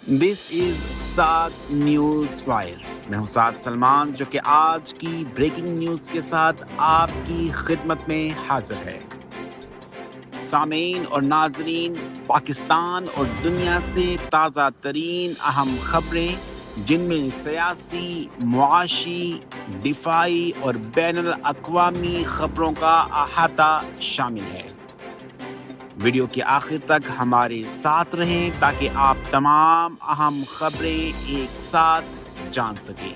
دس از سعد news fire. میں ہوں سعد سلمان جو کہ آج کی بریکنگ نیوز کے ساتھ آپ کی خدمت میں حاضر ہے. سامعین اور ناظرین، پاکستان اور دنیا سے تازہ ترین اہم خبریں جن میں سیاسی، معاشی، دفاعی اور بین الاقوامی خبروں کا احاطہ شامل ہے. ویڈیو کے آخر تک ہمارے ساتھ رہیں تاکہ آپ تمام اہم خبریں ایک ساتھ جان سکیں.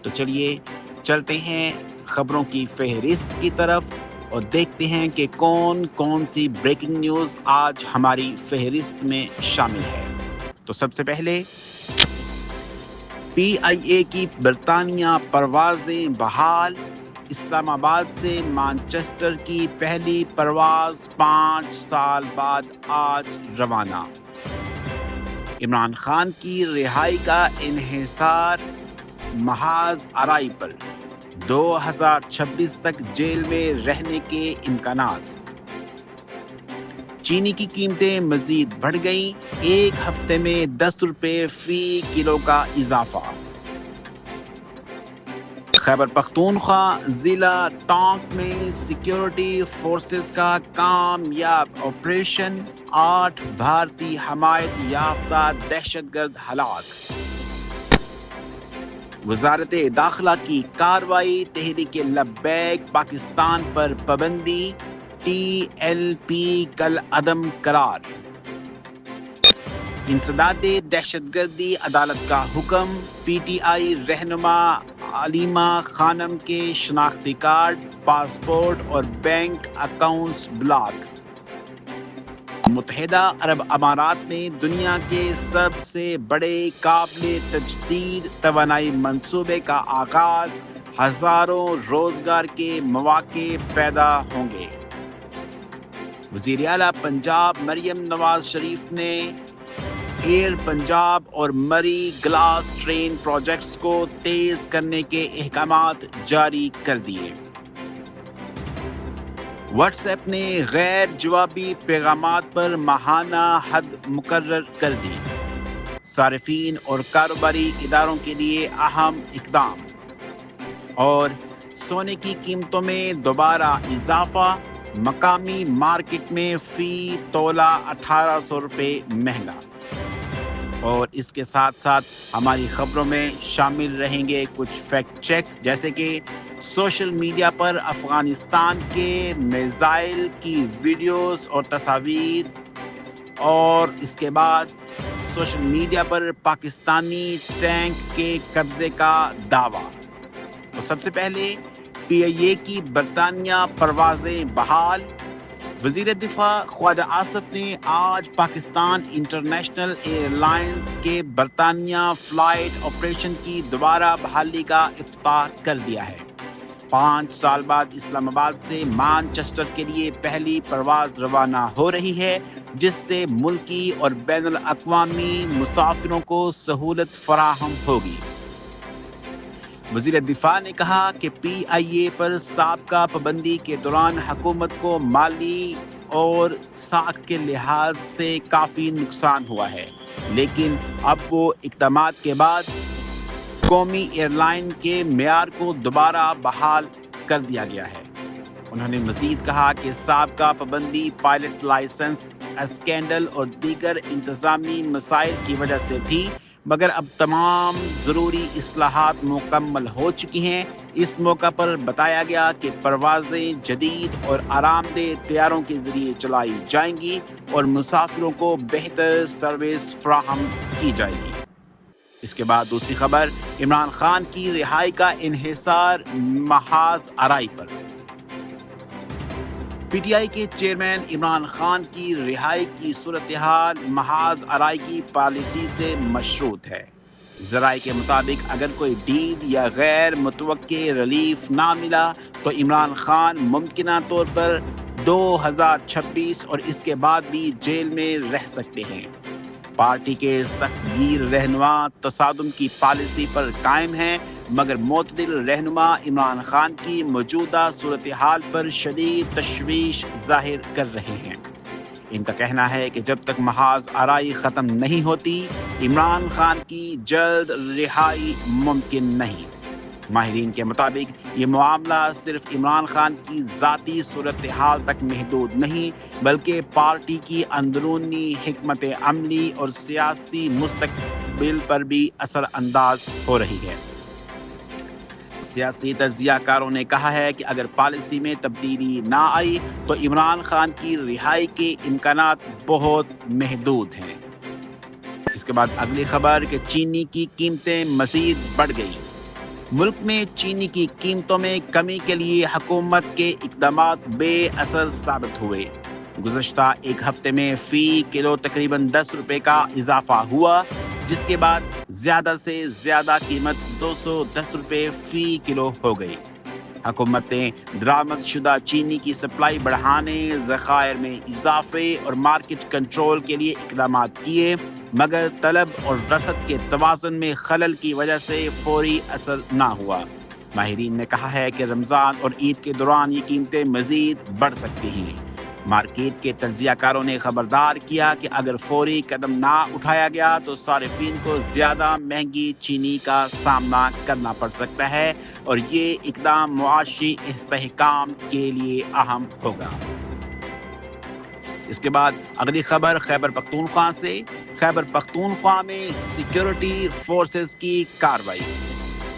تو چلیے چلتے ہیں خبروں کی فہرست کی طرف اور دیکھتے ہیں کہ کون کون سی بریکنگ نیوز آج ہماری فہرست میں شامل ہے. تو سب سے پہلے PIA کی برطانیہ پروازیں بحال. اسلام آباد سے مانچسٹر کی پہلی پرواز 5 سال بعد آج روانہ. عمران خان کی رہائی کا انحصار محاذ آرائی پر. 2026 تک جیل میں رہنے کے امکانات. چینی کی قیمتیں مزید بڑھ گئیں، ایک ہفتے میں 10 روپے فی کلو کا اضافہ. خیبر پختونخوا ضلع ٹانک میں سیکیورٹی فورسز کا کامیاب آپریشن، 8 بھارتی حمایت یافتہ دہشت گرد ہلاک. وزارت داخلہ کی کارروائی، تحریک لبیک پاکستان پر پابندی، TLP کالعدم قرار. انسداد دہشت گردی عدالت کا حکم، PTI رہنما علیمہ خانم کے شناختی کارڈ، پاسپورٹ اور بینک اکاؤنٹس بلاک. متحدہ عرب امارات میں دنیا کے سب سے بڑے قابل تجدید توانائی منصوبے کا آغاز، ہزاروں روزگار کے مواقع پیدا ہوں گے. وزیر اعلیٰ پنجاب مریم نواز شریف نے ایئر پنجاب اور مری گلاس ٹرین پروجیکٹس کو تیز کرنے کے احکامات جاری کر دیے. واٹس ایپ نے غیر جوابی پیغامات پر ماہانہ حد مقرر کر دی. صارفین اور کاروباری اداروں کے لیے اہم اقدام. اور سونے کی قیمتوں میں دوبارہ اضافہ، مقامی مارکیٹ میں فی تولہ 1800 روپے مہنگا. اور اس کے ساتھ ساتھ ہماری خبروں میں شامل رہیں گے کچھ فیکٹ چیکس، جیسے کہ سوشل میڈیا پر افغانستان کے میزائل کی ویڈیوز اور تصاویر، اور اس کے بعد سوشل میڈیا پر پاکستانی ٹینک کے قبضے کا دعویٰ. تو سب سے پہلے PIA کی برطانیہ پروازیں بحال. وزیر دفاع خواجہ آصف نے آج پاکستان انٹرنیشنل ایئر لائنز کے برطانیہ فلائٹ آپریشن کی دوبارہ بحالی کا افتتاح کر دیا ہے. 5 سال بعد اسلام آباد سے مانچسٹر کے لیے پہلی پرواز روانہ ہو رہی ہے، جس سے ملکی اور بین الاقوامی مسافروں کو سہولت فراہم ہوگی. وزیر دفاع نے کہا کہ PIA پر سابقہ پابندی کے دوران حکومت کو مالی اور ساکھ کے لحاظ سے کافی نقصان ہوا ہے، لیکن اب وہ اقدامات کے بعد قومی ایئر لائن کے معیار کو دوبارہ بحال کر دیا گیا ہے. انہوں نے مزید کہا کہ سابقہ پابندی پائلٹ لائسنس اسکینڈل اور دیگر انتظامی مسائل کی وجہ سے تھی، مگر اب تمام ضروری اصلاحات مکمل ہو چکی ہیں. اس موقع پر بتایا گیا کہ پروازیں جدید اور آرام دہ طیاروں کے ذریعے چلائی جائیں گی اور مسافروں کو بہتر سروس فراہم کی جائے گی. اس کے بعد دوسری خبر، عمران خان کی رہائی کا انحصار محاذ آرائی پر. PTI کے چیئرمین عمران خان کی رہائی کی صورتحال محاذ آرائی کی پالیسی سے مشروط ہے. ذرائع کے مطابق اگر کوئی ڈیل یا غیر متوقع ریلیف نہ ملا تو عمران خان ممکنہ طور پر 2026 اور اس کے بعد بھی جیل میں رہ سکتے ہیں. پارٹی کے سخت گیر رہنما تصادم کی پالیسی پر قائم ہیں، مگر معتدل رہنما عمران خان کی موجودہ صورتحال پر شدید تشویش ظاہر کر رہے ہیں. ان کا کہنا ہے کہ جب تک محاذ آرائی ختم نہیں ہوتی عمران خان کی جلد رہائی ممکن نہیں۔ ماہرین کے مطابق یہ معاملہ صرف عمران خان کی ذاتی صورتحال تک محدود نہیں بلکہ پارٹی کی اندرونی حکمت عملی اور سیاسی مستقبل پر بھی اثر انداز ہو رہی ہے۔ سیاسی تجزیہ کاروں نے کہا ہے کہ اگر پالیسی میں تبدیلی نہ آئی تو عمران خان کی رہائی کے امکانات بہت محدود ہیں۔ اس کے بعد اگلی خبر کہ چینی کی قیمتیں مزید بڑھ گئیں۔ ملک میں چینی کی قیمتوں میں کمی کے لیے حکومت کے اقدامات بے اثر ثابت ہوئے۔ گزشتہ ایک ہفتے میں فی کلو تقریباً 10 روپے کا اضافہ ہوا، جس کے بعد زیادہ سے زیادہ قیمت 210 روپے فی کلو ہو گئی۔ حکومت نے درآمد شدہ چینی کی سپلائی بڑھانے، ذخائر میں اضافے اور مارکیٹ کنٹرول کے لیے اقدامات کیے، مگر طلب اور رسد کے توازن میں خلل کی وجہ سے فوری اثر نہ ہوا۔ ماہرین نے کہا ہے کہ رمضان اور عید کے دوران یہ قیمتیں مزید بڑھ سکتی ہیں۔ مارکیٹ کے تجزیہ کاروں نے خبردار کیا کہ اگر فوری قدم نہ اٹھایا گیا تو صارفین کو زیادہ مہنگی چینی کا سامنا کرنا پڑ سکتا ہے اور یہ اقدام معاشی استحکام کے لیے اہم ہوگا۔ اس کے بعد اگلی خبر خیبر پختونخوا سے۔ خیبر پختونخوا میں سیکیورٹی فورسز کی کارروائی۔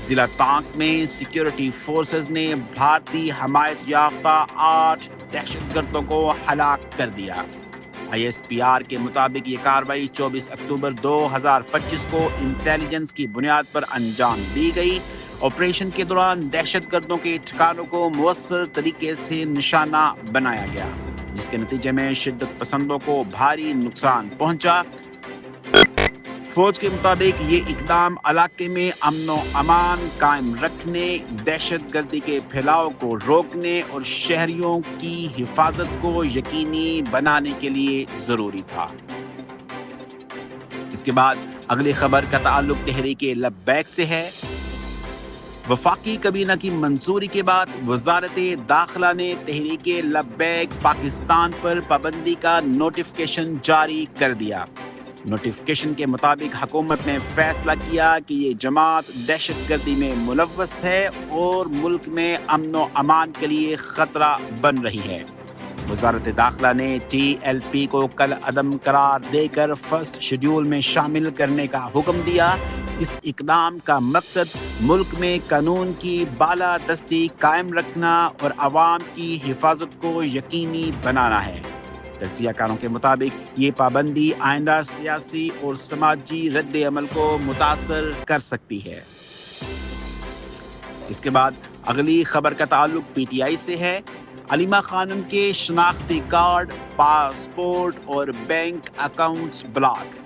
ضلع تانک میں سیکیورٹی فورسز نے بھارتی حمایت یافتہ 8 دہشت گردوں کو ہلاک کر دیا۔ ISPR کے مطابق یہ کارروائی 24 اکتوبر 2025 کو انٹیلیجنس کی بنیاد پر انجام دی گئی۔ آپریشن کے دوران دہشت گردوں کے ٹھکانوں کو مؤثر طریقے سے نشانہ بنایا گیا، جس کے نتیجے میں شدت پسندوں کو بھاری نقصان پہنچا۔ فوج کے مطابق یہ اقدام علاقے میں امن و امان قائم رکھنے، دہشت گردی کے پھیلاؤ کو روکنے اور شہریوں کی حفاظت کو یقینی بنانے کے لیے ضروری تھا۔ اس کے بعد اگلی خبر کا تعلق تحریک لبیک سے ہے۔ وفاقی کابینہ کی منظوری کے بعد وزارت داخلہ نے تحریک لبیک پاکستان پر پابندی کا نوٹیفکیشن جاری کر دیا۔ نوٹیفکیشن کے مطابق حکومت نے فیصلہ کیا کہ یہ جماعت دہشت گردی میں ملوث ہے اور ملک میں امن و امان کے لیے خطرہ بن رہی ہے۔ وزارت داخلہ نے TLP کو کل عدم قرار دے کر فرسٹ شیڈول میں شامل کرنے کا حکم دیا۔ اس اقدام کا مقصد ملک میں قانون کی بالادستی قائم رکھنا اور عوام کی حفاظت کو یقینی بنانا ہے۔ تجزیہ کاروں کے مطابق یہ پابندی آئندہ سیاسی اور سماجی رد عمل کو متاثر کر سکتی ہے۔ اس کے بعد اگلی خبر کا تعلق PTI سے ہے۔ علیمہ خانم کے شناختی کارڈ، پاسپورٹ اور بینک اکاؤنٹس بلاک۔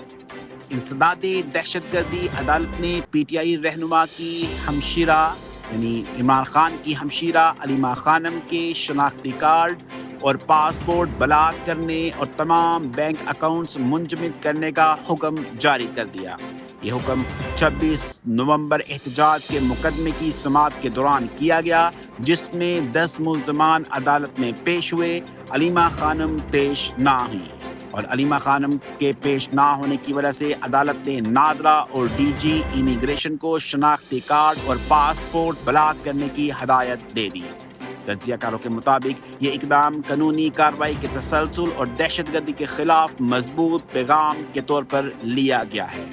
انسداد دہشت گردی عدالت نے PTI رہنما کی ہمشیرہ یعنی عمران خان کی ہمشیرہ علیمہ خانم کے شناختی کارڈ اور پاسپورٹ بلاک کرنے اور تمام بینک اکاؤنٹس منجمد کرنے کا حکم جاری کر دیا۔ یہ حکم 26 نومبر احتجاج کے مقدمے کی سماعت کے دوران کیا گیا، جس میں 10 ملزمان عدالت میں پیش ہوئے۔ علیمہ خانم پیش نہ ہوئی اور علیمہ خانم کے پیش نہ ہونے کی وجہ سے عدالت نے نادرا اور DG امیگریشن کو شناختی کارڈ اور پاسپورٹ بلاک کرنے کی ہدایت دے دی۔ تجزیہ کاروں کے مطابق یہ اقدام قانونی کارروائی کے تسلسل اور دہشت گردی کے خلاف مضبوط پیغام کے طور پر لیا گیا ہے۔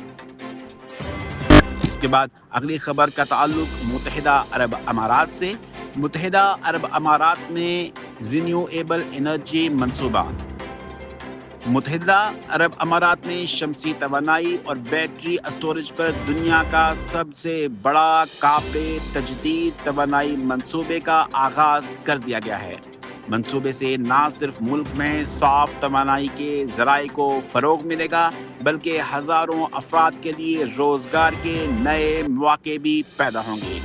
اس کے بعد اگلی خبر کا تعلق متحدہ عرب امارات سے۔ متحدہ عرب امارات میں رینیویبل انرجی منصوبہ۔ متحدہ عرب امارات میں شمسی توانائی اور بیٹری اسٹوریج پر دنیا کا سب سے بڑا قابل تجدید توانائی منصوبے کا آغاز کر دیا گیا ہے۔ منصوبے سے نہ صرف ملک میں صاف توانائی کے ذرائع کو فروغ ملے گا بلکہ ہزاروں افراد کے لیے روزگار کے نئے مواقع بھی پیدا ہوں گے۔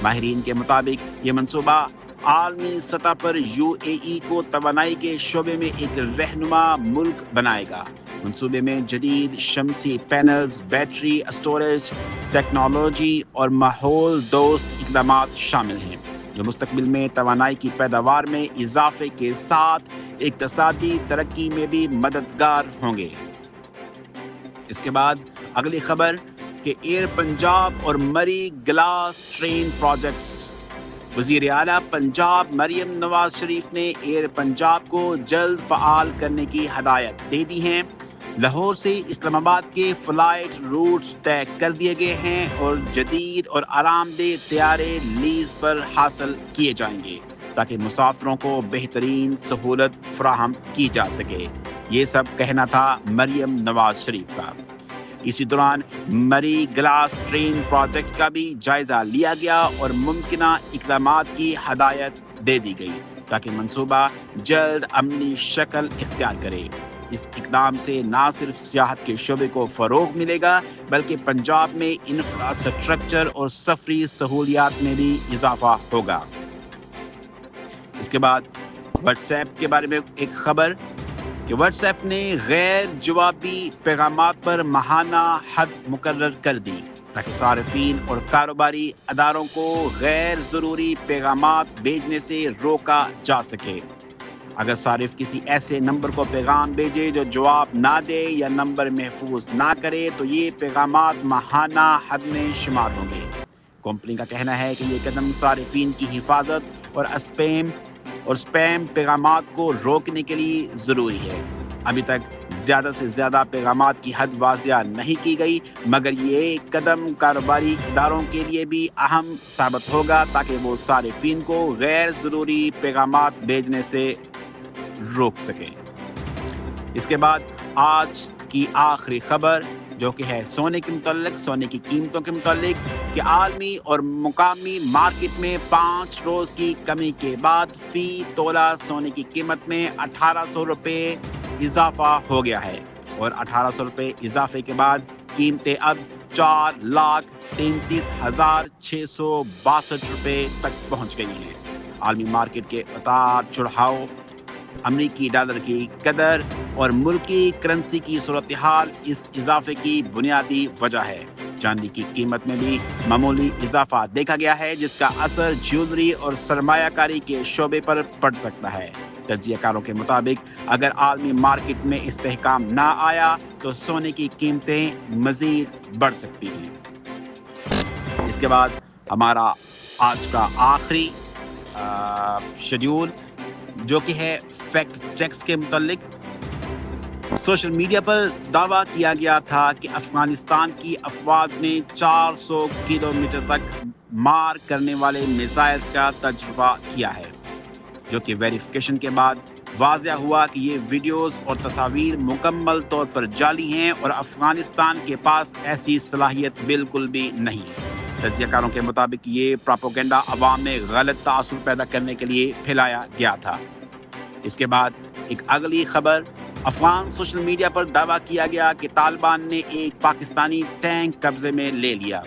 ماہرین کے مطابق یہ منصوبہ عالمی سطح پر UAE کو توانائی کے شعبے میں ایک رہنما ملک بنائے گا۔ منصوبے میں جدید شمسی پینلز، بیٹری اسٹوریج ٹیکنالوجی اور ماحول دوست اقدامات شامل ہیں، جو مستقبل میں توانائی کی پیداوار میں اضافے کے ساتھ اقتصادی ترقی میں بھی مددگار ہوں گے۔ اس کے بعد اگلی خبر کہ ایئر پنجاب اور مری گلاس ٹرین پروجیکٹس۔ وزیر اعلیٰ پنجاب مریم نواز شریف نے ایئر پنجاب کو جلد فعال کرنے کی ہدایت دے دی ہیں۔ لاہور سے اسلام آباد کے فلائٹ روٹس طے کر دیے گئے ہیں اور جدید اور آرام دہ طیارے لیز پر حاصل کیے جائیں گے تاکہ مسافروں کو بہترین سہولت فراہم کی جا سکے۔ یہ سب کہنا تھا مریم نواز شریف کا۔ اسی دوران مری گلاس ٹرین پروجیکٹ کا بھی جائزہ لیا گیا اور ممکنہ اقدامات کی ہدایت دے دی گئی تاکہ منصوبہ جلد عملی شکل اختیار کرے۔ اس اقدام سے نہ صرف سیاحت کے شعبے کو فروغ ملے گا بلکہ پنجاب میں انفراسٹرکچر اور سفری سہولیات میں بھی اضافہ ہوگا۔ اس کے بعد واٹس ایپ کے بارے میں ایک خبر کہ واٹس ایپ نے غیر جوابی پیغامات پر ماہانہ حد مقرر کر دی تاکہ صارفین اور کاروباری اداروں کو غیر ضروری پیغامات بھیجنے سے روکا جا سکے۔ اگر صارف کسی ایسے نمبر کو پیغام بھیجے جو جواب نہ دے یا نمبر محفوظ نہ کرے تو یہ پیغامات ماہانہ حد میں شمار ہوں گے۔ کمپنی کا کہنا ہے کہ یہ قدم صارفین کی حفاظت اور اسپیم پیغامات کو روکنے کے لیے ضروری ہے۔ ابھی تک زیادہ سے زیادہ پیغامات کی حد واضح نہیں کی گئی مگر یہ قدم کاروباری اداروں کے لیے بھی اہم ثابت ہوگا تاکہ وہ صارفین کو غیر ضروری پیغامات بھیجنے سے روک سکیں۔ اس کے بعد آج کی آخری خبر جو کہ ہے سونے کے متعلق، سونے کی قیمتوں کے متعلق کہ عالمی اور مقامی مارکیٹ میں 5 روز کی کمی کے بعد فی تولہ سونے کی قیمت میں 1800 روپے اضافہ ہو گیا ہے اور 1800 روپے اضافے کے بعد قیمتیں اب 4,33,662 روپے تک پہنچ گئی ہیں۔ عالمی مارکیٹ کے اتار چڑھاؤ، امریکی ڈالر کی قدر اور ملکی کرنسی کی صورتحال اس اضافے کی بنیادی وجہ ہے۔ چاندی کی قیمت میں بھی معمولی اضافہ دیکھا گیا ہے جس کا اثر جیولری اور سرمایہ کاری کے شعبے پر پڑ سکتا ہے۔ تجزیہ کاروں کے مطابق اگر عالمی مارکیٹ میں استحکام نہ آیا تو سونے کی قیمتیں مزید بڑھ سکتی ہیں۔ اس کے بعد ہمارا آج کا آخری شیڈیول جو کہ ہے فیکٹ چیکس کے متعلق۔ سوشل میڈیا پر دعویٰ کیا گیا تھا کہ افغانستان کی افواج نے 400 کلومیٹر تک مار کرنے والے میزائلز کا تجربہ کیا ہے، جو کہ ویریفیکیشن کے بعد واضح ہوا کہ یہ ویڈیوز اور تصاویر مکمل طور پر جعلی ہیں اور افغانستان کے پاس ایسی صلاحیت بالکل بھی نہیں۔ تجزیہ کاروں کے مطابق یہ پراپوگنڈا عوام میں غلط تاثر پیدا کرنے کے لیے پھیلایا گیا تھا۔ اس کے بعد ایک اگلی خبر، افغان سوشل میڈیا پر دعویٰ کیا گیا کہ طالبان نے ایک پاکستانی ٹینک قبضے میں لے لیا۔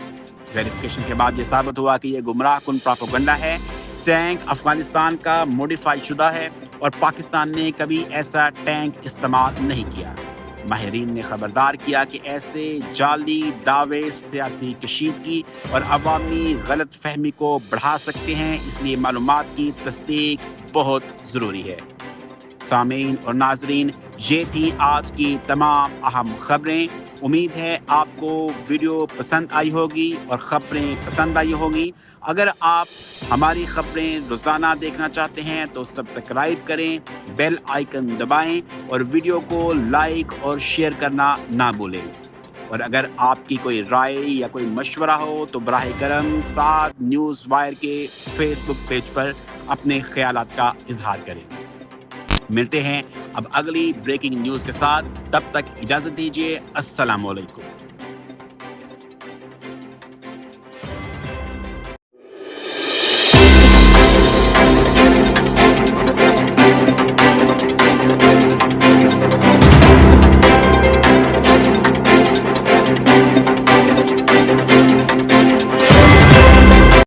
ویریفیکیشن کے بعد یہ ثابت ہوا کہ یہ گمراہ کن پراپوگنڈا ہے۔ ٹینک افغانستان کا موڈیفائی شدہ ہے اور پاکستان نے کبھی ایسا ٹینک استعمال نہیں کیا۔ ماہرین نے خبردار کیا کہ ایسے جعلی دعوے سیاسی کشیدگی اور عوامی غلط فہمی کو بڑھا سکتے ہیں، اس لیے معلومات کی تصدیق بہت ضروری ہے۔ سامعین اور ناظرین، یہ تھی آج کی تمام اہم خبریں۔ امید ہے آپ کو ویڈیو پسند آئی ہوگی اور خبریں پسند آئی ہوگی۔ اگر آپ ہماری خبریں روزانہ دیکھنا چاہتے ہیں تو سبسکرائب کریں، بیل آئیکن دبائیں اور ویڈیو کو لائک اور شیئر کرنا نہ بھولیں۔ اور اگر آپ کی کوئی رائے یا کوئی مشورہ ہو تو براہ کرم 7 نیوز وائر کے فیس بک پیج پر اپنے خیالات کا اظہار کریں۔ ملتے ہیں اب اگلی بریکنگ نیوز کے ساتھ، تب تک اجازت دیجیے۔ السلام علیکم۔